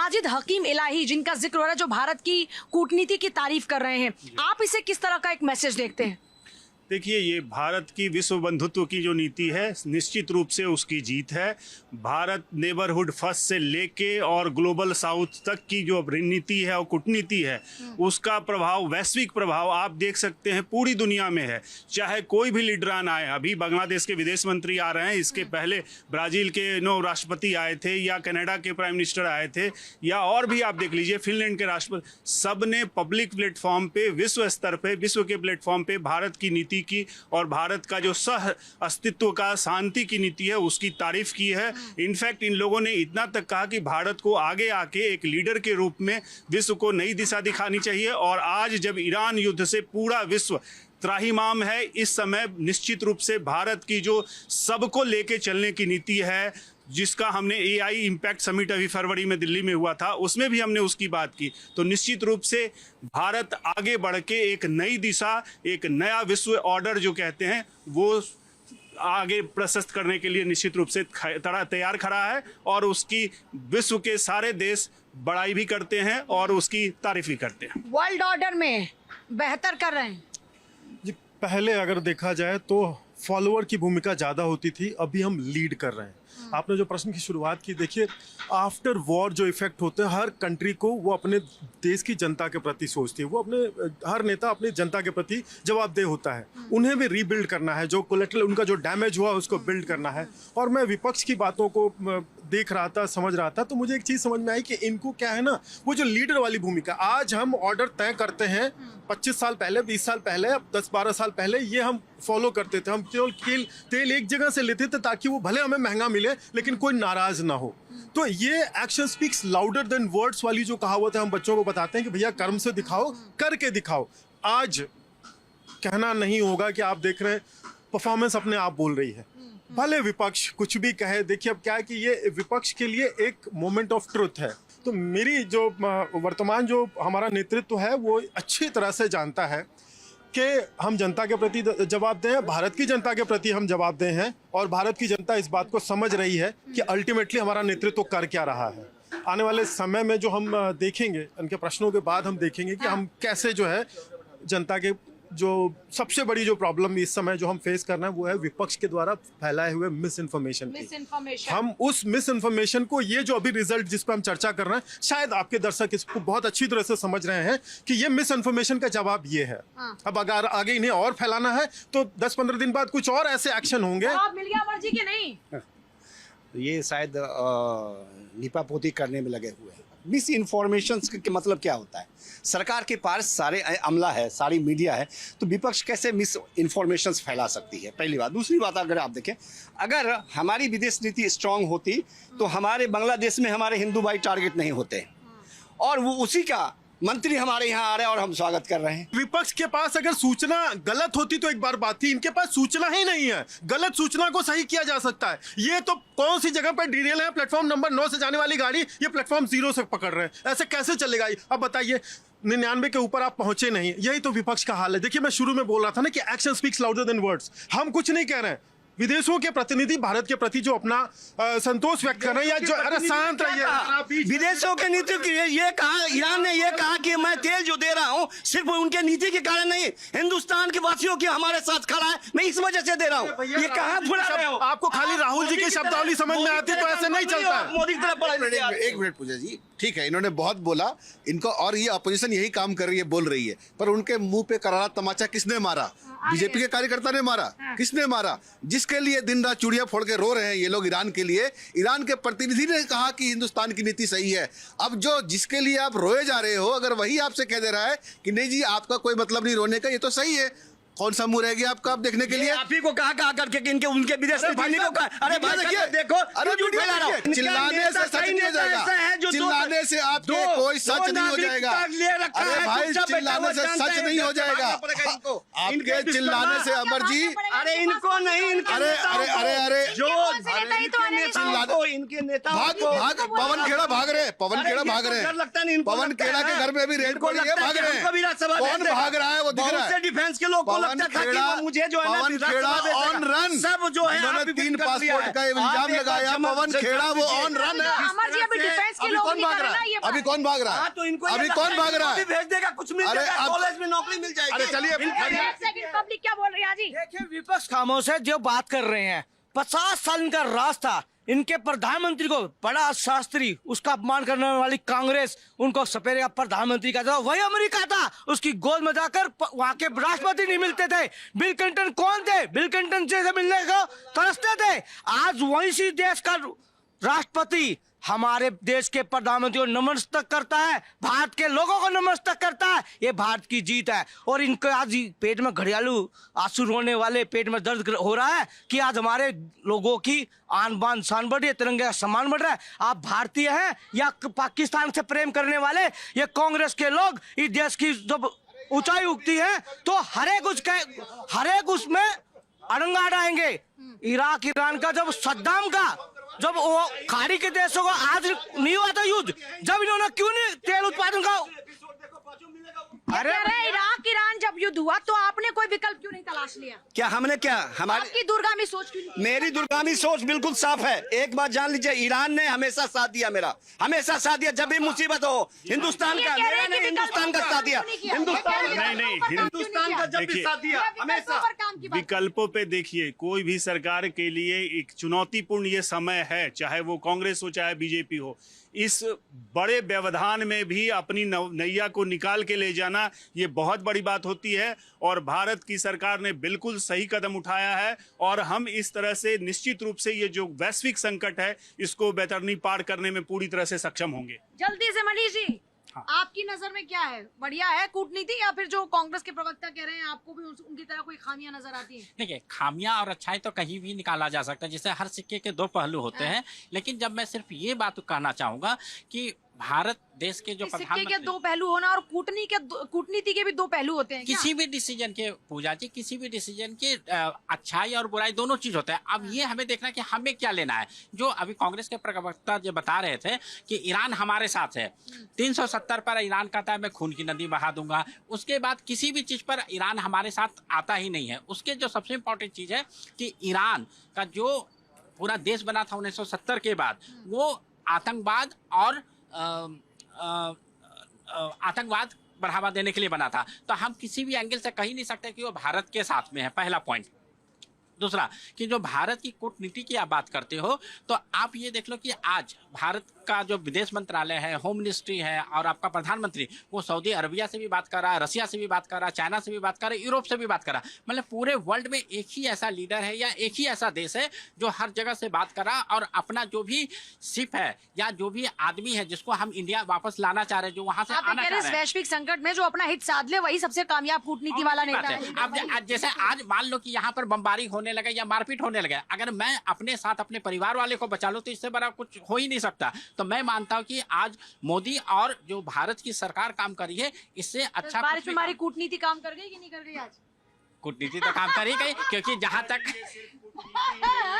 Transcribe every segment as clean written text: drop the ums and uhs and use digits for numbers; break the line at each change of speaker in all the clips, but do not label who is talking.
माजिद हकीम इलाही जिनका जिक्र हो रहा है, जो भारत की कूटनीति की तारीफ कर रहे हैं, आप इसे किस तरह का एक मैसेज देखते हैं?
देखिए, ये भारत की विश्व बंधुत्व की जो नीति है, निश्चित रूप से उसकी जीत है। भारत नेबरहुड फर्स्ट से लेके और ग्लोबल साउथ तक की जो रणनीति है और कूटनीति है, उसका प्रभाव, वैश्विक प्रभाव आप देख सकते हैं पूरी दुनिया में है। चाहे कोई भी लीडरान आए, अभी बांग्लादेश के विदेश मंत्री आ रहे हैं, इसके पहले ब्राज़ील के राष्ट्रपति आए थे, या कनाडा के प्राइम मिनिस्टर आए थे, या और भी आप देख लीजिए फिनलैंड के राष्ट्रपति, सब ने पब्लिक प्लेटफॉर्म पे, विश्व स्तर पे, विश्व के प्लेटफॉर्म पे भारत की नीति की और भारत का जो सह अस्तित्व का शांति की नीति है उसकी तारीफ की है। इनफैक्ट इन लोगों ने इतना तक कहा कि भारत को आगे आके एक लीडर के रूप में विश्व को नई दिशा दिखानी चाहिए। और आज जब ईरान युद्ध से पूरा विश्व त्राहिमाम है, इस समय निश्चित रूप से भारत की जो सबको लेके चलने की नीति है, जिसका हमने AI इम्पैक्ट समिट अभी फरवरी में दिल्ली में हुआ था, उसमें भी हमने उसकी बात की, तो निश्चित रूप से भारत आगे बढ़ के एक नई दिशा, एक नया विश्व ऑर्डर जो कहते हैं, वो आगे प्रशस्त करने के लिए निश्चित रूप से तैयार खड़ा है। और उसकी विश्व के सारे देश बड़ाई भी करते हैं और उसकी तारीफ भी करते हैं।
वर्ल्ड ऑर्डर में बेहतर कर रहे हैं
जी। पहले अगर देखा जाए तो फॉलोअर की भूमिका ज़्यादा होती थी, अभी हम लीड कर रहे हैं। आपने जो प्रश्न की शुरुआत की, देखिए आफ्टर वॉर जो इफेक्ट होते हैं, हर कंट्री को वो अपने देश की जनता के प्रति सोचती है, वो अपने हर नेता अपनी जनता के प्रति जवाबदेह होता है। उन्हें भी रीबिल्ड करना है, जो कोलेटरल उनका जो डैमेज हुआ उसको बिल्ड करना है। और मैं विपक्ष की बातों को देख रहा था, समझ रहा था, तो मुझे एक चीज़ समझ में आई कि इनको क्या है ना, वो जो लीडर वाली भूमिका, आज हम ऑर्डर तय करते हैं, 25 साल पहले, 20 साल पहले, 10-12 साल पहले ये हम फॉलो करते थे। हम केवल तेल एक जगह से लेते थे ताकि वो भले हमें महंगा मिले लेकिन कोई नाराज ना हो। तो ये action speaks louder than words वाली जो कहावत है, हम बच्चों को बताते हैं कि भैया कर्म से दिखाओ, करके दिखाओ। आज कहना नहीं होगा कि आप देख रहे हैं परफॉर्मेंस अपने आप बोल रही है, भले विपक्ष कुछ भी कहे। देखिए अब क्या है कि ये विपक्ष के लिए एक मोमेंट ऑफ ट्रुथ है। तो मेरी जो वर्तमान जो हमारा नेतृत्व है वो अच्छी तरह से जानता है कि हम जनता के प्रति जवाबदेह हैं, भारत की जनता के प्रति हम जवाबदेह हैं, और भारत की जनता इस बात को समझ रही है कि अल्टीमेटली हमारा नेतृत्व कर क्या रहा है। आने वाले समय में जो हम देखेंगे, उनके प्रश्नों के बाद हम देखेंगे कि हम कैसे जो है जनता के जो सबसे बड़ी जो प्रॉब्लम इस समय जो हम फेस कर रहे हैं वो है विपक्ष के द्वारा फैलाए हुए मिस इन्फॉर्मेशन। हम उस मिस इन्फॉर्मेशन को, ये जो अभी रिजल्ट जिस पर हम चर्चा कर रहे हैं, शायद आपके दर्शक इसको बहुत अच्छी तरह से समझ रहे हैं कि ये मिस इन्फॉर्मेशन का जवाब ये है। अब अगर आगे इन्हें और फैलाना है तो 10-15 दिन बाद कुछ और ऐसे एक्शन होंगे।
मिल गया अमर जी के नहीं,
ये शायद लिपापोती करने में लगे हुए हैं। मिस इन्फॉर्मेशन के मतलब क्या होता है? सरकार के पास सारे अमला है, सारी मीडिया है, तो विपक्ष कैसे मिस इन्फॉर्मेशन फैला सकती है? पहली बात। दूसरी बात, अगर आप देखें, अगर हमारी विदेश नीति स्ट्रांग होती तो हमारे बांग्लादेश में हमारे हिंदू भाई टारगेट नहीं होते, और वो उसी का मंत्री हमारे यहाँ आ रहे हैं और हम स्वागत कर रहे हैं।
विपक्ष के पास अगर सूचना गलत होती तो एक बार बात थी, इनके पास सूचना ही नहीं है। गलत सूचना को सही किया जा सकता है। ये तो कौन सी जगह पर डीरेल है, प्लेटफॉर्म नंबर 9 से जाने वाली गाड़ी ये प्लेटफॉर्म 0 से पकड़ रहे हैं, ऐसे कैसे चलेगा? अब बताइए, 99 के ऊपर आप पहुंचे नहीं, यही तो विपक्ष का हाल है। देखिए मैं शुरू में बोल रहा था ना कि action speaks louder than words. हम कुछ नहीं कह रहे हैं, विदेशों के प्रतिनिधि भारत के प्रति जो अपना संतोष व्यक्त कर रहे हैं, या जो, अरे शांत रहिए।
विदेशों के नीति की ये कहा, ईरान ने ये कहा कि मैं तेल जो दे रहा हूँ सिर्फ उनके नीति के कारण नहीं, हिंदुस्तान के वासियों के हमारे साथ खड़ा है, मैं इस वजह से दे रहा हूँ। ये कहा फुला रहे हो?
आपको खाली राहुल जी की शब्दावली समझ में आती तो ऐसे नहीं चलता है।
मोदी की तरफ पड़ा।
एक मिनट पूजा जी, ठीक है, इन्होंने बहुत बोला इनको, और ये अपोजिशन यही काम कर रही है, बोल रही है, पर उनके मुंह पे करारा तमाचा किसने मारा? बीजेपी के कार्यकर्ता ने मारा। किसने मारा? जिसके लिए दिन रात चूड़ियां फोड़ के रो रहे हैं ये लोग ईरान के लिए, ईरान के प्रतिनिधि ने कहा कि हिंदुस्तान की नीति सही है। अब जो जिसके लिए आप रोए जा रहे हो, अगर वही आपसे कह दे रहा है कि नहीं जी आपका कोई मतलब नहीं रोने का, ये तो सही है, कौन सा मुंह रह गया आपका आप देखने के लिए?
आप ही को कहा करके कि इनके उनके विदेश को कहा, अरे भाई देखिए, देखो,
अरे चिल्लाने से सच नहीं हो जाएगा, चिल्लाने से आपके कोई सच नहीं हो जाएगा।
लड़का
अरे
है,
भाई,
चुपचाप बैठा
चिल्लाने
हुआ
से
जानता
सच
है,
नहीं हो
इनके
जाएगा।
भागना पड़ेगा इनको।
आपके
इनके
चिल्लाने से अमर जी,
अरे इनको नहीं, इनके
अरे
नेताओं
अरे
को।
अरे अरे
जो
कौन से नेता ही तो आने नहीं
नेताओं को, इनके नेताओं
भाग
को
भाग पवन खेड़ा भाग रहे हैं, पवन
अरे
खेड़ा
ये
भाग
तो
रहे
डर
हैं।
लगता नहीं, इनको
पवन
लगता
खेड़ा
है
के
ना।
घर में भी रेड
इनको
पड़ी है,
लगता है
भाग
कि
रहे
हमको विधानसभा
हैं। कौन
भेज देगा।
भाग रहा है वो दिख रहा
बहुत से
है।
डिफेंस के लोग को
पवन
लगता था कि
खेड़ा,
वो मुझे जो है ना
पवन
विधानसभा
खेड़ा
भेज देगा।
On run.
सब जो है
इन्होंने
आप भी
3
कर लिया
पासपोर्ट
है।
का
आप
इल्जाम
एक बार
लगाया,
जमा-
पवन
जमा
खेड़ा वो
कीजिए।
ऑन रन है।
अमर जी अभी डिफेंस के
अभी
लोग
कौन
नहीं
भाग
कर
रहा
रहे ना
है?
ये
अभी
बात।
कौन भाग रहा
हाँ,
है?
तो इनको ये
अभी
लगता
कौन
है
भाग
कि
रहा
इनको
है?
भी भेज देगा, कुछ मिल
अरे
जाएगा,
अब-
कॉलेज में नौकरी मिल जाएगी।
अरे चलिए,
एक सेकंड, पब्लिक क्या बोल रही है जी?
देखिए विपक्ष खामोश है, जो बात कर रहे हैं 50 साल इनका राज था, इनके प्रधानमंत्री को बड़ा शास्त्री, उसका अपमान करने वाली कांग्रेस उनको सपेरे का प्रधानमंत्री का था, वही अमेरिका था, उसकी गोद में जाकर वहां के राष्ट्रपति नहीं मिलते थे। बिल क्लिंटन कौन थे? बिल क्लिंटन से मिलने को तरसते थे। आज वही सी देश का राष्ट्रपति हमारे देश के प्रधानमंत्री को नमस्कार करता है, भारत के लोगों को नमस्कार करता है। ये भारत की जीत है। और इनको आज पेट में घड़ियालू आंसू रोने वाले, पेट में दर्द हो रहा है कि आज हमारे लोगों की आन बान शान बढ़ रही है, तिरंगे का सम्मान बढ़ रहा है। आप भारतीय हैं या पाकिस्तान से प्रेम करने वाले? ये कांग्रेस के लोग इस देश की जब ऊंचाई उगती है तो हर एक उसमें अड़ंगा डालेंगे। इराक ईरान का जब सद्दाम का जब वो खाड़ी के देशों को आज नहीं हुआ था युद्ध, जब इन्होंने क्यों नहीं तेल उत्पादन का
अरे इराक ईरान जब युद्ध हुआ तो आपने कोई विकल्प क्यों नहीं तलाश लिया?
क्या हमने क्या हमारे
आपकी दूरगामी सोच क्यों नहीं?
मेरी दूरगामी सोच बिल्कुल साफ है। एक बात जान लीजिए, ईरान ने हमेशा साथ दिया, मेरा हमेशा साथ दिया। जब भी मुसीबत हो हिंदुस्तान
ये
का,
कह रहे हैं
मैंने
कि
हिंदुस्तान का
विकल्पों
साथ
पर
दिया।
काम क्यों नहीं किया?
हिंदुस्तान
ये कह रहे हैं
नहीं,
विकल्पों पर काम क्यों
हिंदुस्तान
नहीं
का
किया?
जब भी
देखिए,
साथ दिया
विकल्पों
हमेशा।
पर काम की बात।
विकल्पों पे देखिए, कोई भी सरकार के लिए एक चुनौतीपूर्ण ये समय है, चाहे वो कांग्रेस हो चाहे बीजेपी हो। इस बड़े व्यवधान में भी अपनी नैया को निकाल के ले जाना ये बहुत बड़ी बात होती है। और भारत की सरकार ने बिल्कुल सही कदम उठाया है और हम इस तरह से निश्चित रूप से ये जो वैश्विक संकट है इसको बेहतरनी पार करने में पूरी तरह से सक्षम होंगे।
जल्दी से मनीष जी, आपकी नजर में क्या है? बढ़िया है कूटनीति या फिर जो कांग्रेस के प्रवक्ता कह रहे हैं आपको भी उनकी तरह कोई खामियां नजर आती हैं?
देखिए, खामियां और अच्छाई तो कहीं भी निकाला जा सकता है, जैसे हर सिक्के के 2 पहलू होते हैं। लेकिन जब मैं सिर्फ ये बात कहना चाहूंगा कि भारत देश के जो
इस सिक्के के
प्रधानमंत्री
2 पहलू होना और कूटनीति के भी 2 पहलू होते हैं क्या?
किसी भी डिसीजन के, पूजा जी, किसी भी डिसीजन के अच्छाई और बुराई दोनों चीज होता है। अब ये हमें देखना कि हमें क्या लेना है। जो अभी कांग्रेस के प्रवक्ता जो बता रहे थे कि ईरान हमारे साथ है, 370 पर ईरान कहता है मैं खून की नदी बहा दूंगा, उसके बाद किसी भी चीज पर ईरान हमारे साथ आता ही नहीं है। उसके जो सबसे इंपॉर्टेंट चीज है कि ईरान का जो पूरा देश बना था 1970 के बाद, वो आतंकवाद और आतंकवाद बढ़ावा देने के लिए बना था। तो हम किसी भी एंगल से कह नहीं सकते कि वो भारत के साथ में है, पहला पॉइंट। दूसरा कि जो भारत की कूटनीति की आप बात करते हो, तो आप ये देख लो कि आज भारत का जो विदेश मंत्रालय है, होम मिनिस्ट्री है और आपका प्रधानमंत्री वो सऊदी अरबिया से भी बात कर रहा है, रसिया से भी बात कर रहा है, चाइना से भी बात कर रहा है, यूरोप से भी बात कर रहा है। मतलब पूरे वर्ल्ड में एक ही ऐसा लीडर है या एक ही ऐसा देश है जो हर जगह से बात कर रहा है और अपना जो भी शिप है या जो भी आदमी है जिसको हम इंडिया वापस लाना चाह रहे हैं, जो वहां से
आप
आना
कह
चाह
रहे
रहे
हैं
हैं।
वैश्विक संकट में जो अपना हित साध ले वही सबसे कामयाब कूटनीति वाला नेता है।
अब जैसे आज मान लो कि यहाँ पर बमबारी होने लगे या मारपीट होने लगे, अगर मैं अपने साथ अपने परिवार वाले को बचा लूं तो इससे बड़ा कुछ हो ही नहीं सकता। तो मैं मानता हूं कि आज मोदी और जो भारत की सरकार काम कर रही है, इससे अच्छा
बारिश
कुछ
में
भी
हमारी कूटनीति काम कर गई कि नहीं कर गई? आज
कूटनीति तो काम कर ही गई, क्योंकि जहां तक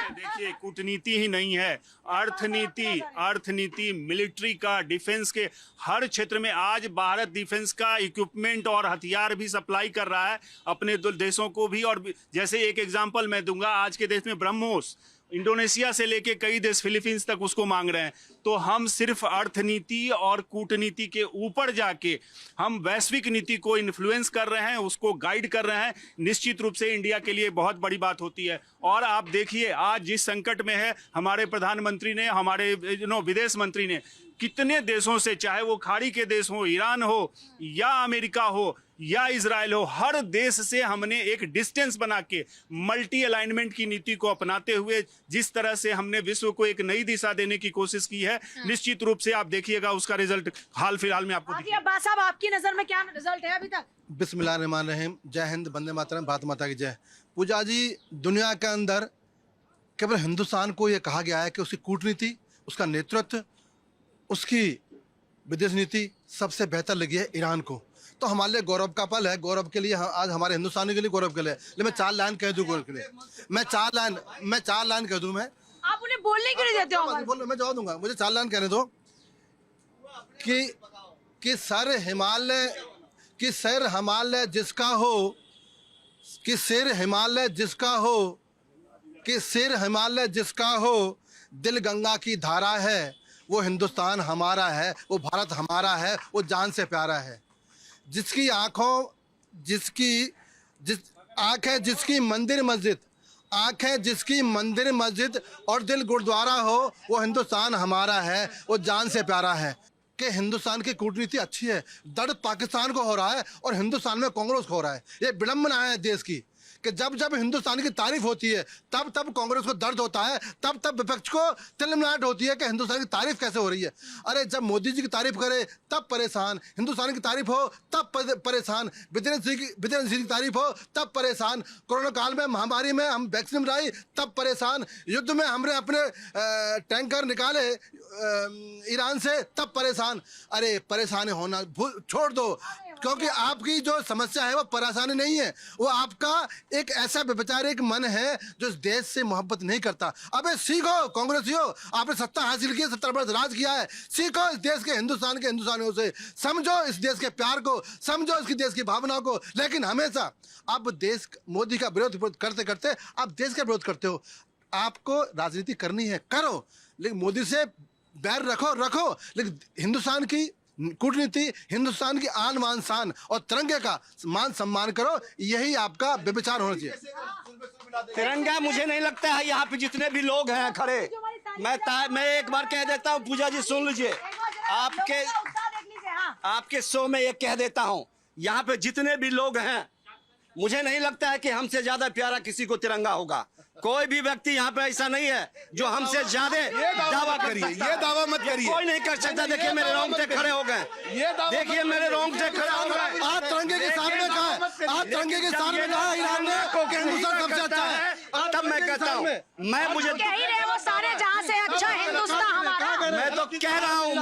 देखिए, कूटनीति ही नहीं है, अर्थनीति, मिलिट्री का, डिफेंस के हर क्षेत्र में आज भारत डिफेंस का इक्विपमेंट और हथियार भी सप्लाई कर रहा है अपने देशों को भी। और जैसे एक एग्जांपल मैं दूंगा, आज के देश में ब्रह्मोस इंडोनेशिया से लेके कई देश फिलीपींस तक उसको मांग रहे हैं। तो हम सिर्फ अर्थनीति और कूटनीति के ऊपर जाके हम वैश्विक नीति को इन्फ्लुएंस कर रहे हैं, उसको गाइड कर रहे हैं। निश्चित रूप से इंडिया के लिए बहुत बड़ी बात होती है। और आप देखिए आज जिस संकट में है, हमारे प्रधानमंत्री ने, हमारे विदेश मंत्री ने कितने देशों से, चाहे वो खाड़ी के देश हो, ईरान हो या अमेरिका हो या इजराइल हो, हर देश से हमने एक डिस्टेंस बना के मल्टी अलाइनमेंट की नीति को अपनाते हुए जिस तरह से हमने विश्व को एक नई दिशा देने की कोशिश की है, निश्चित रूप से आप देखिएगा उसका रिजल्ट हाल फिलहाल में आपको
आगे अब्बास साहब, आपकी नजर में क्या रिजल्ट है अभी तक?
बिस्मिल्लाहिर्रहमानिर्रहीम। जय हिंद, वंदे मातरम, भारत माता की जय। पूजा जी, दुनिया के अंदर केवल हिंदुस्तान को ये कहा गया है कि उसकी कूटनीति, उसका नेतृत्व, उसकी विदेश नीति सबसे बेहतर लगी है ईरान को, तो हमारे लिए गौरव का पल है। गौरव के लिए आज हमारे हिंदुस्तानियों के लिए गौरव के लिए, लेकिन मैं 4 लाइन कह दूं गौरव के लिए, मैं 4 लाइन कह दूं। मैं
आप उन्हें बोलने क्यों नहीं देते हो?
बोलो, मैं जवाब दूंगा, मुझे 4 लाइन कहने दो। कि सर हिमालय जिसका हो, कि सिर हिमालय जिसका हो, कि सिर हिमालय जिसका हो, दिल गंगा की धारा है, वो हिंदुस्तान हमारा है, वो भारत हमारा है, वो जान से प्यारा है। जिसकी आंख है जिसकी मंदिर मस्जिद, आंख है जिसकी मंदिर मस्जिद और दिल गुरुद्वारा हो, वो हिंदुस्तान हमारा है, वो जान से प्यारा है। कि हिंदुस्तान की कूटनीति अच्छी है, दर्द पाकिस्तान को हो रहा है और हिंदुस्तान में कांग्रेस को हो रहा है। ये विडंबना है देश की कि जब जब हिंदुस्तान की तारीफ होती है तब तब कांग्रेस को दर्द होता है, तब तब विपक्ष को तिलमिलाहट होती है कि हिंदुस्तान की तारीफ कैसे हो रही है। अरे जब मोदी जी की तारीफ करे तब परेशान, हिंदुस्तान की तारीफ हो तब परेशान, विद्यार्थी की तारीफ हो तब परेशान, कोरोना काल में महामारी में हम वैक्सीन बनाई तब परेशान, युद्ध में हमने अपने टैंकर निकाले ईरान से तब परेशान। अरे परेशानी होना छोड़ दो, क्योंकि आपकी जो समस्या है वो परेशानी नहीं है, वो आपका एक ऐसा वैचारिक मन है जो इस देश से मोहब्बत नहीं करता। अबे सीखो कांग्रेसियों, आपने सत्ता हासिल की है, 70 वर्ष राज किया है, सीखो इस देश के हिंदुस्तानियों से, समझो इस देश के प्यार को, समझो इसकी देश की भावना को। लेकिन हमेशा अब देश मोदी का विरोध करते करते आप देश का विरोध करते हो। आपको राजनीति करनी है करो, लेकिन मोदी से बैर रखो, लेकिन हिंदुस्तान की कूटनीति, हिंदुस्तान की आन मान शान और तिरंगे का मान सम्मान करो, यही आपका विचार होना चाहिए।
तिरंगा मुझे नहीं लगता है यहाँ पे जितने भी लोग हैं खड़े, मैं एक बार कह देता हूँ, पूजा जी सुन लीजिए, आपके शो में ये कह देता हूँ, यहाँ पे जितने भी लोग हैं मुझे नहीं लगता है कि हमसे ज्यादा प्यारा किसी को तिरंगा होगा। कोई भी व्यक्ति यहाँ पे ऐसा नहीं है जो हमसे ज्यादा दावा करिए,
ये दावा मत करिए,
कोई नहीं कर सकता। देखिए मेरे रोंगटे खड़े हो गए, देखिए मेरे रोंगटे खड़े हो गए।
आप तिरंगे के सामने कहा है, आप तिरंगे के सामने कहा ईरान ने कि हिंदुस्तान सबसे अच्छा है,
तब मैं कहता हूँ, मुझे
कह ही रहे वो सारे जहां से अच्छा हिंदुस्तान हमारा।
मैं तो कह रहा हूँ,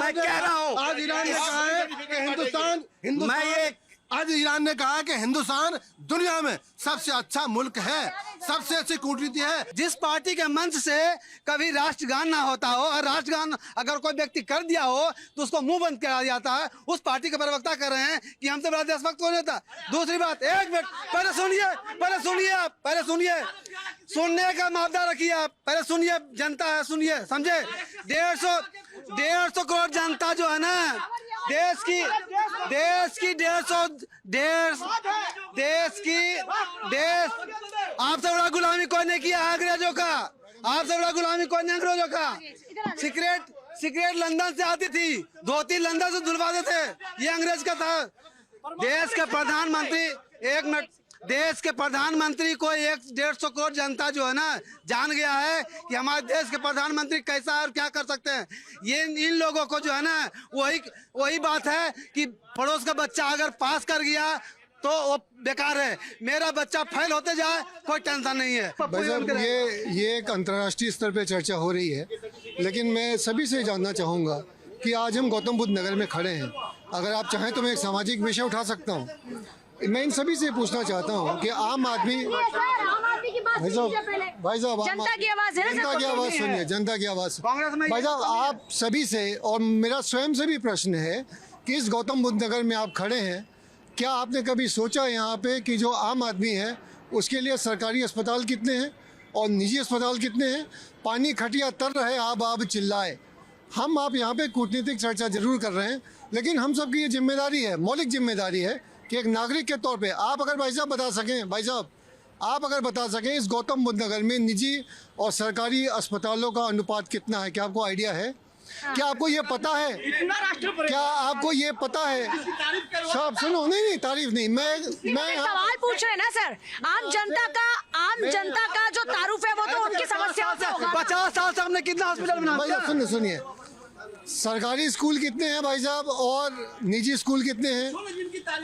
आज ईरान ने कहा है कि हिंदुस्तान आज ईरान ने कहा कि हिंदुस्तान दुनिया में सबसे अच्छा मुल्क है, सबसे अच्छी कूटनीति है।
जिस पार्टी के मंच से कभी राष्ट्रगान ना होता हो और राष्ट्रगान अगर कोई व्यक्ति कर दिया हो तो उसको मुंह बंद करा जाता है, उस पार्टी के प्रवक्ता कर रहे हैं कि हमसे बड़ा देशभक्त कौन होता। दूसरी बात, एक मिनट पहले सुनिए, सुनने का मापदा रखिए आप, पहले सुनिए, जनता है, सुनिए, समझे। 150 करोड़ जनता जो है ना देश की आपसे बड़ा गुलामी कोई नहीं किया अंग्रेजों का, आपसे बड़ा गुलामी कोई नहीं अंग्रेजों का। सिगरेट लंदन से आती थी, धोती लंदन से धुलवाते थे, ये अंग्रेज का था। देश के प्रधानमंत्री, एक मिनट, देश के प्रधानमंत्री को 150 करोड़ जनता जो है ना जान गया है कि हमारे देश के प्रधानमंत्री कैसा है और क्या कर सकते हैं। ये इन लोगों को जो है ना वही बात है कि पड़ोस का बच्चा अगर पास कर गया तो वो बेकार है, मेरा बच्चा फेल होते जाए कोई टेंशन नहीं है।
भाई साहब, ये एक अंतर्राष्ट्रीय स्तर पे चर्चा हो रही है, लेकिन मैं सभी से जानना चाहूँगा कि आज हम गौतम बुद्ध नगर में खड़े हैं। अगर आप चाहें तो मैं एक सामाजिक विषय उठा सकता हूँ। मैं इन सभी से पूछना चाहता हूँ कि आम आदमी, भाई साहब
जनता की आवाज है,
जनता की आवाज़ सुनिए, जनता की आवाज़। भाई साहब, आप सभी से और मेरा स्वयं से भी प्रश्न है कि इस गौतम बुद्ध नगर में आप खड़े हैं, क्या आपने कभी सोचा यहाँ पे कि जो आम आदमी है उसके लिए सरकारी अस्पताल कितने हैं और निजी अस्पताल कितने हैं? पानी खटिया तर रहे, आप चिल्लाए। हम आप यहाँ पे कूटनीतिक चर्चा जरूर कर रहे हैं, लेकिन हम सबकी ये जिम्मेदारी है, मौलिक जिम्मेदारी है कि एक नागरिक के तौर पे आप अगर भाई साहब बता सकें इस गौतम बुद्ध नगर में निजी और सरकारी अस्पतालों का अनुपात कितना है? क्या आपको आइडिया है? क्या आपको ये पता है? क्या आपको ये पता है? साहब सुनो, नहीं तारीफ नहीं, मैं
सवाल पूछ रहे हैं ना सर। आम जनता का जो तारुफ है वो तो उनकी समस्याओं से होगा।
50 साल से हमने कितना हॉस्पिटल बना।
भाई साहब सुनिए, सरकारी स्कूल कितने हैं भाई साहब और निजी स्कूल कितने हैं?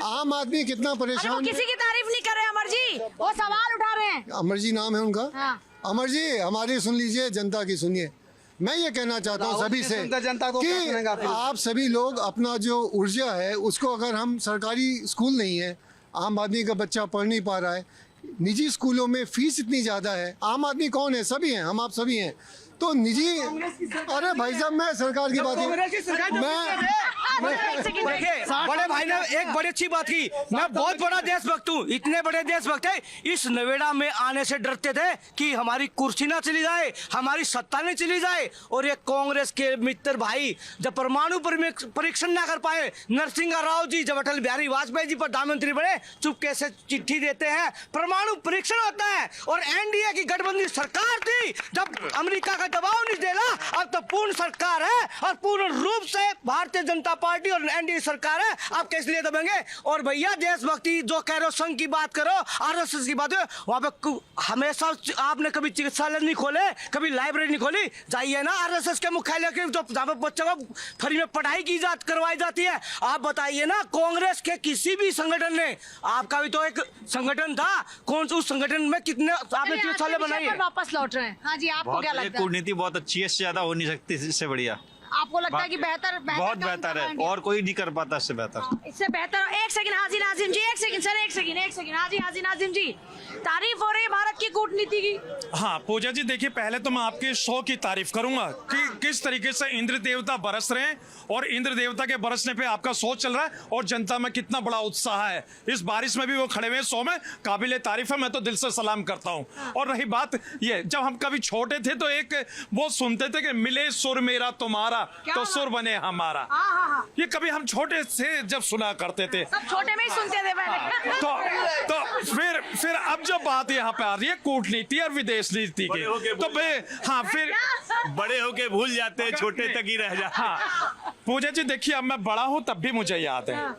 आम आदमी कितना परेशान।
किसी की तारीफ नहीं कर रहे अमर जी, वो सवाल उठा रहे हैं।
अमर जी नाम है उनका।
हाँ।
अमर जी हमारी सुन लीजिए, जनता की सुनिए। मैं ये कहना चाहता हूँ सभी से
जनता को क्या सुनेगा
कि
फिर?
आप सभी लोग अपना जो ऊर्जा है उसको, अगर हम सरकारी स्कूल नहीं है, आम आदमी का बच्चा पढ़ नहीं पा रहा है, निजी स्कूलों में फीस इतनी ज़्यादा है, आम आदमी कौन है? सभी हैं, हम आप सभी हैं। तो निजी, अरे भाई साहब मैं सरकार की बात
देखिए बड़े भाई ने एक बड़ी अच्छी बात की, मैं बहुत बड़ा देशभक्त हूँ, इतने बड़े देशभक्त है, इस नोएडा में आने से डरते थे कि हमारी कुर्सी ना चली जाए, हमारी सत्ता नहीं चली जाए। और ये कांग्रेस के मित्र भाई जब परमाणु परीक्षण ना कर पाए, नरसिंह राव जी जब अटल बिहारी वाजपेयी जी प्रधानमंत्री बने, चुपके से चिट्ठी देते हैं, परमाणु परीक्षण होता है। और एनडीए की गठबंधन सरकार थी, जब अमेरिका का दबाव नहीं देना, अब तो पूर्ण सरकार है और पूर्ण रूप से भारतीय जनता पार्टी और एनडीए सरकार है, आप किस लिए दबेंगे? और भैया देशभक्ति जो कह रहे हो, संघ की बात करो, आरएसएस की बात करो, वहां पे हमेशा आपने कभी चिकित्सालय नहीं खोले, कभी लाइब्रेरी नहीं खोली, जाइए ना आरएसएस के मुख्यालय के, जो जहाँ पे बच्चों को फ्री में पढ़ाई करवाई जाती है। आप बताइए ना, कांग्रेस के किसी भी संगठन ने, आपका भी तो एक संगठन था, कौन सा, उस संगठन में कितने आपने चिकित्सालय बनाए?
वापस लौट रहे हैं। हाँ जी, आपको क्या लगता है?
कूटनीति बहुत अच्छी है, इससे ज्यादा हो नहीं सकती, इससे बढ़िया।
आपको लगता है कि बेहतर
बहुत बेहतर है, और कोई नहीं कर पाता इससे बेहतर।
इससे बेहतर। एक सेकंड हाजी नाजिम जी, एक सेकंड सर, एक सेकंड हाजी नाजिम जी, तारीफ हो रही है भारत की कूटनीति की।
हाँ पूजा जी, देखिए पहले तो मैं आपके शो की तारीफ करूंगा कि किस तरीके से इंद्र देवता बरस रहे हैं, और इंद्र देवता के बरसने पे आपका शो चल रहा है, और जनता में कितना बड़ा उत्साह है। इस बारिश में भी वो खड़े हुए शो में, काबिले तारीफ है, मैं तो दिल से सलाम करता हूँ। और रही बात ये, जब हम कभी छोटे थे तो एक वो सुनते थे कि मिले सुर मेरा तुम्हारा तो सुर बने हमारा। ये कभी हम छोटे से जब सुना करते थे,
सब छोटे में ही सुनते थे पहले।
तो फिर अब जो बात यहाँ पे आ रही है कूटनीति और विदेश नीति की, तो हाँ फिर
बड़े होके भूल जाते हैं, छोटे तक ही रह जाते हैं।
हाँ पूजा जी, देखिए अब मैं बड़ा हूँ तब भी मुझे याद है,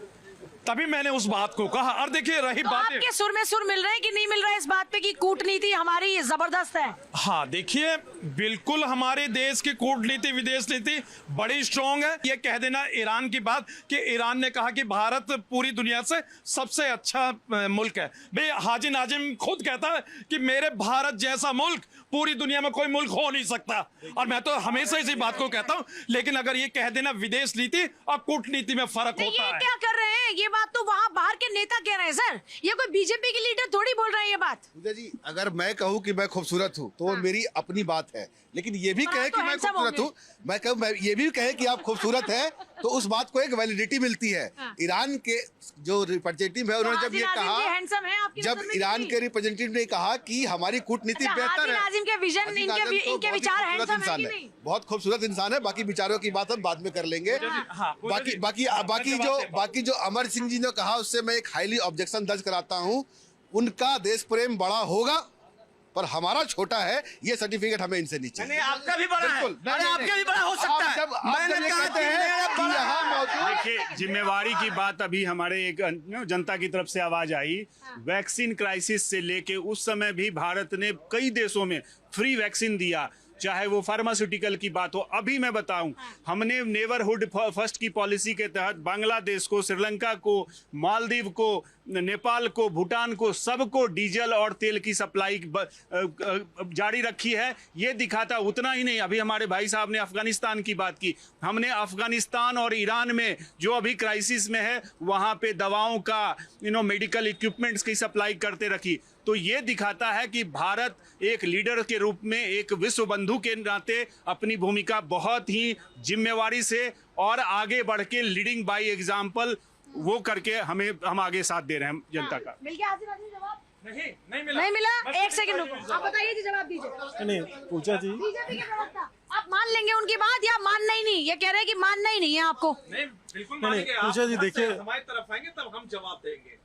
तभी मैंने उस बात को कहा। और देखिए रही
तो
बात,
आपके सुर में सुर मिल रहे हैं कि नहीं मिल रहा है इस बात पे कि कूटनीति हमारी जबरदस्त है?
हाँ देखिए, बिल्कुल हमारे देश की कूटनीति विदेश नीति बड़ी स्ट्रॉन्ग है। ये कह देना ईरान की बात कि ईरान ने कहा कि भारत पूरी दुनिया से सबसे अच्छा मुल्क है, भाई हाजी नाजिम खुद कहता है कि मेरे भारत जैसा मुल्क पूरी दुनिया में कोई मुल्क हो नहीं सकता, और मैं तो हमेशा इसी बात को कहता हूँ। लेकिन अगर ये कह देना विदेश नीति और कूटनीति में फर्क होता है।
क्या कर रहे हैं? ये बात तो वहाँ बाहर के नेता कह रहे हैं सर, ये कोई बीजेपी के लीडर थोड़ी बोल रहे हैं ये बात।
पूजा जी, अगर मैं कहूँ कि मैं खूबसूरत हूँ तो मेरी अपनी बात है, लेकिन ये भी कहे कि मैं खूबसूरत हूँ, मैं कहूँ ये भी कहे कि आप खूबसूरत हैं, तो उस बात को एक वैलिडिटी मिलती है। ईरान के जो रिप्रेजेंटेटिव है, उन्होंने जब ये कहा, जब ईरान के रिप्रेजेंटेटिव ने कहा कि हमारी कूटनीति बेहतर है,
इनके विजन, इनके विचार हैंडसम है कि नहीं?
बहुत खूबसूरत इंसान है। बाकी विचारों की बात हम बाद में कर लेंगे। बाकी जो अमर सिंह जी ने कहा, उससे मैं एक हाईली ऑब्जेक्शन दर्ज कराता हूँ। उनका देश प्रेम बड़ा होगा पर हमारा छोटा है, ये सर्टिफिकेट हमें इनसे नीचे।
आपका भी बड़ा है, अरे आपका भी बड़ा हो सकता है। मैंने कहते हैं
देखिए, जिम्मेवारी की बात अभी हमारे एक जनता की तरफ से आवाज आई। वैक्सीन क्राइसिस से लेके उस समय भी भारत ने कई देशों में फ्री वैक्सीन दिया, चाहे वो फार्मास्यूटिकल की बात हो। अभी मैं बताऊं, हमने नेबरहुड फर्स्ट की पॉलिसी के तहत बांग्लादेश को, श्रीलंका को, मालदीव को, नेपाल को, भूटान को, सबको डीजल और तेल की सप्लाई जारी रखी है। ये दिखाता, उतना ही नहीं, अभी हमारे भाई साहब ने अफगानिस्तान की बात की, हमने अफगानिस्तान और ईरान में जो अभी क्राइसिस में है, वहाँ पे दवाओं का, मेडिकल इक्विपमेंट्स की सप्लाई करते रखी। तो ये दिखाता है कि भारत एक लीडर के रूप में, एक विश्व बंधु के नाते अपनी भूमिका बहुत ही जिम्मेवारी से और आगे बढ़ के लीडिंग बाय एग्जाम्पल वो करके हम आगे साथ दे रहे हैं जनता का।
मिल गया हाजिर नाजिम जवाब?
नहीं
मिला। एक सेकंड रुको, आप बताइए जी, जवाब दीजिए।
नहीं पूजा जी,
बीजेपी के प्रवक्ता, आप मान लेंगे उनकी बात या मानना ही नहीं? ये कह रहे हैं कि मानना ही नहीं है आपको।
बिल्कुल
मानेंगे। पूजा जी देखिए,
हमारी तरफ आएंगे तब हम जवाब देंगे।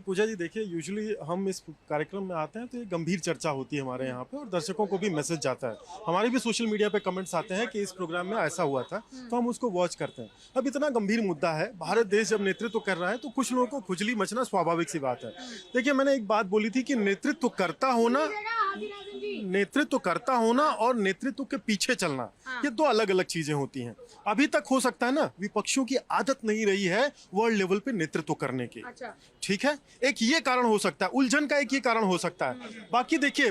पूजा जी देखिए, यूजुअली हम इस कार्यक्रम में आते हैं तो एक गंभीर चर्चा होती है हमारे यहाँ पे, और दर्शकों को भी मैसेज जाता है। हमारे भी सोशल मीडिया पे कमेंट्स आते हैं कि इस प्रोग्राम में ऐसा हुआ था, तो हम उसको वॉच करते हैं। अब इतना गंभीर मुद्दा है, भारत देश जब नेतृत्व कर रहा है तो कुछ लोगों को खुजली मचना स्वाभाविक सी बात है। देखिए, मैंने एक बात बोली थी कि नेतृत्व करता होना और नेतृत्व के पीछे चलना, ये दो अलग अलग चीजें होती हैं। अभी तक हो सकता है ना, विपक्षियों की आदत नहीं रही है वर्ल्ड लेवल पे नेतृत्व करने की, ठीक है, एक ये कारण हो सकता है, उलझन का एक ये कारण हो सकता है। बाकी देखिए,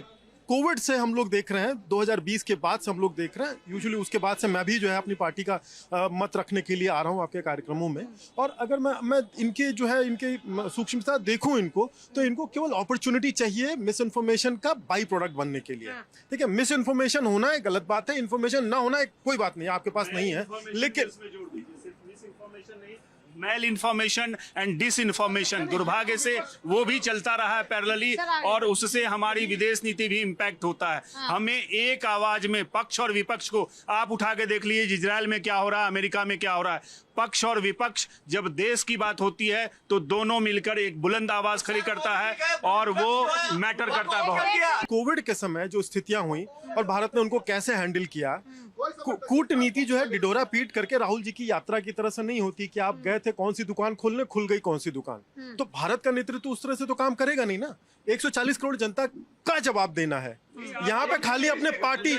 कोविड से हम लोग देख रहे हैं, 2020 के बाद से हम लोग देख रहे हैं, यूजुअली उसके बाद से मैं भी जो है अपनी पार्टी का मत रखने के लिए आ रहा हूँ आपके कार्यक्रमों में। और अगर मैं इनके जो है इनके सूक्ष्मता देखूं इनको, तो इनको केवल अपॉर्चुनिटी चाहिए मिस इन्फॉर्मेशन का बाई प्रोडक्ट बनने के लिए। ठीक है, मिस इन्फॉर्मेशन होना है गलत बात है, इन्फॉर्मेशन ना होना है कोई बात नहीं, आपके पास नहीं है, लेकिन
malinformation and disinformation दुर्भाग्य से वो भी चलता रहा है पैरेलली, और उससे हमारी विदेश नीति भी इम्पैक्ट होता है। हमें एक आवाज में पक्ष और विपक्ष को आप उठा के देख लीजिए, इजराइल में क्या हो रहा है, अमेरिका में क्या हो रहा है। पक्ष और विपक्ष जब देश की बात होती है तो दोनों मिलकर एक बुलंद आवाज खड़ी करता है और वो मैटर करता है बहुत।
कोविड के समय जो स्थितियां हुई और भारत ने उनको कैसे हैंडल किया, कूटनीति जो है डिडोरा पीट करके राहुल जी की यात्रा की तरह से नहीं होती कि आप गए थे कौन सी दुकान खोलने, खुल गई कौन सी दुकान। तो भारत का नेतृत्व उस तरह से तो काम करेगा नहीं ना। 140 करोड़ जनता का जवाब देना है। यहाँ पे खाली अपने पार्टी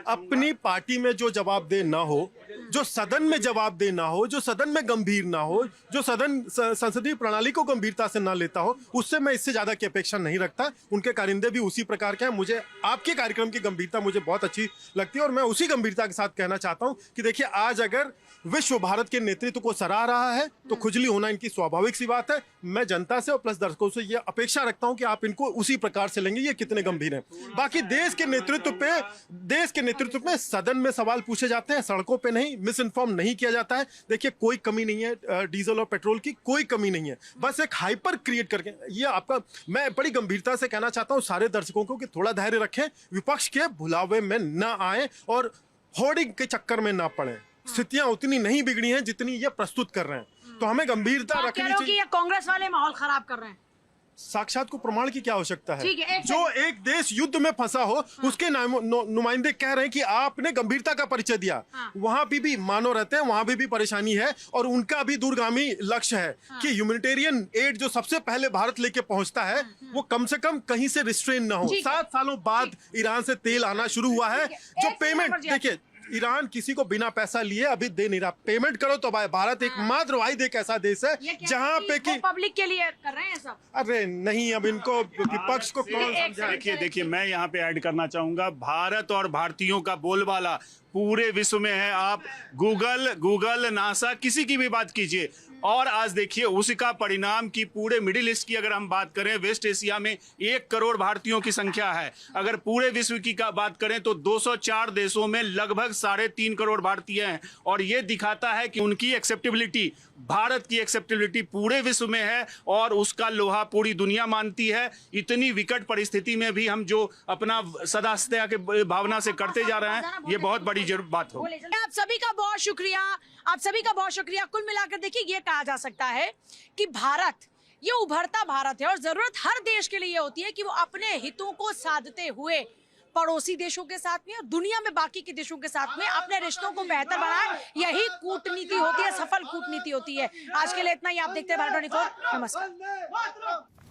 अपनी पार्टी में जो जवाब दे ना हो, जो सदन में जवाब दे ना हो, जो सदन में गंभीर ना हो, जो सदन संसदीय प्रणाली को गंभीरता से ना लेता हो, उससे मैं इससे ज्यादा की अपेक्षा नहीं रखता। उनके कारिंदे भी उसी प्रकार के हैं। मुझे आपके कार्यक्रम की गंभीरता मुझे बहुत अच्छी लगती है और मैं उसी गंभीरता के साथ कहना चाहता हूं कि देखिए, आज अगर विश्व भारत के नेतृत्व को सराह रहा है तो खुजली होना इनकी स्वाभाविक सी बात है। मैं जनता से और प्लस दर्शकों से ये अपेक्षा रखता हूं कि आप इनको उसी प्रकार से लेंगे, ये कितने गंभीर हैं। बाकी देश के नेतृत्व पे सदन में सवाल पूछे जाते हैं, सड़कों पे नहीं, मिस इन्फॉर्म नहीं किया जाता है। देखिए, कोई कमी नहीं है, डीजल और पेट्रोल की कोई कमी नहीं है, बस एक हाइपर क्रिएट करके ये आपका। मैं बड़ी गंभीरता से कहना चाहता हूं सारे दर्शकों को कि थोड़ा धैर्य रखें, विपक्ष के भुलावे में ना आए और होर्डिंग के चक्कर में ना पड़े। स्थितियां उतनी नहीं बिगड़ी हैं जितनी ये प्रस्तुत कर रहे हैं, तो हमें गंभीरता रखनी चाहिए।
ये कांग्रेस वाले माहौल खराब कर रहे हैं।
साक्षात को प्रमाण की क्या आवश्यकता है?
है,
जो एक देश युद्ध में फंसा हो, उसके नुमाइंदे कह रहे हैं कि आपने गंभीरता का परिचय दिया। वहां भी मानव रहते हैं, वहां भी परेशानी है और उनका भी दूरगामी लक्ष्य है कि ह्यूमैनिटेरियन एड जो सबसे पहले भारत लेके पहुंचता है वो कम से कम कहीं से रिस्ट्रेन ना हो। 7 सालों बाद ईरान से तेल आना शुरू हुआ है। जो पेमेंट, देखिए, ईरान किसी को बिना पैसा लिए अभी दे नहीं रहा। पेमेंट करो तो भारत एकमात्र वाहिद एक ऐसा देश है जहां पे कि
पब्लिक के लिए कर रहे हैं सब।
अरे नहीं, अब इनको विपक्ष को कौन समझाए?
देखिए मैं यहाँ पे ऐड करना चाहूंगा, भारत और भारतीयों का बोलबाला पूरे विश्व में है। आप गूगल नासा किसी की भी बात कीजिए, और आज देखिए उसका परिणाम कि पूरे मिडिल ईस्ट की अगर हम बात करें, वेस्ट एशिया में 1 करोड़ भारतीयों की संख्या है। अगर पूरे विश्व की बात करें तो 204 देशों में लगभग 3.5 करोड़ भारतीय हैं, और ये दिखाता है कि उनकी एक्सेप्टेबिलिटी, भारत की एक्सेप्टेबिलिटी पूरे विश्व में है और उसका लोहा पूरी दुनिया मानती है। इतनी विकट परिस्थिति में भी हम जो अपना सदास्या के भावना से करते जा रहे हैं, ये बहुत बड़ी बात हो।
आप सभी का बहुत शुक्रिया। कुल मिलाकर देखिए, ये कहा जा सकता है कि भारत, ये उभरता भारत है और जरूरत हर देश के लिए होती है कि वो अपने हितों को साधते हुए पड़ोसी देशों के साथ में और दुनिया में बाकी के देशों के साथ में अपने रिश्तों को बेहतर बनाए। यही कूटनीति होती है, सफल कूटनीति होती है। आज के लिए इतना ही। आप देखते हैं भारत 24। नमस्कार।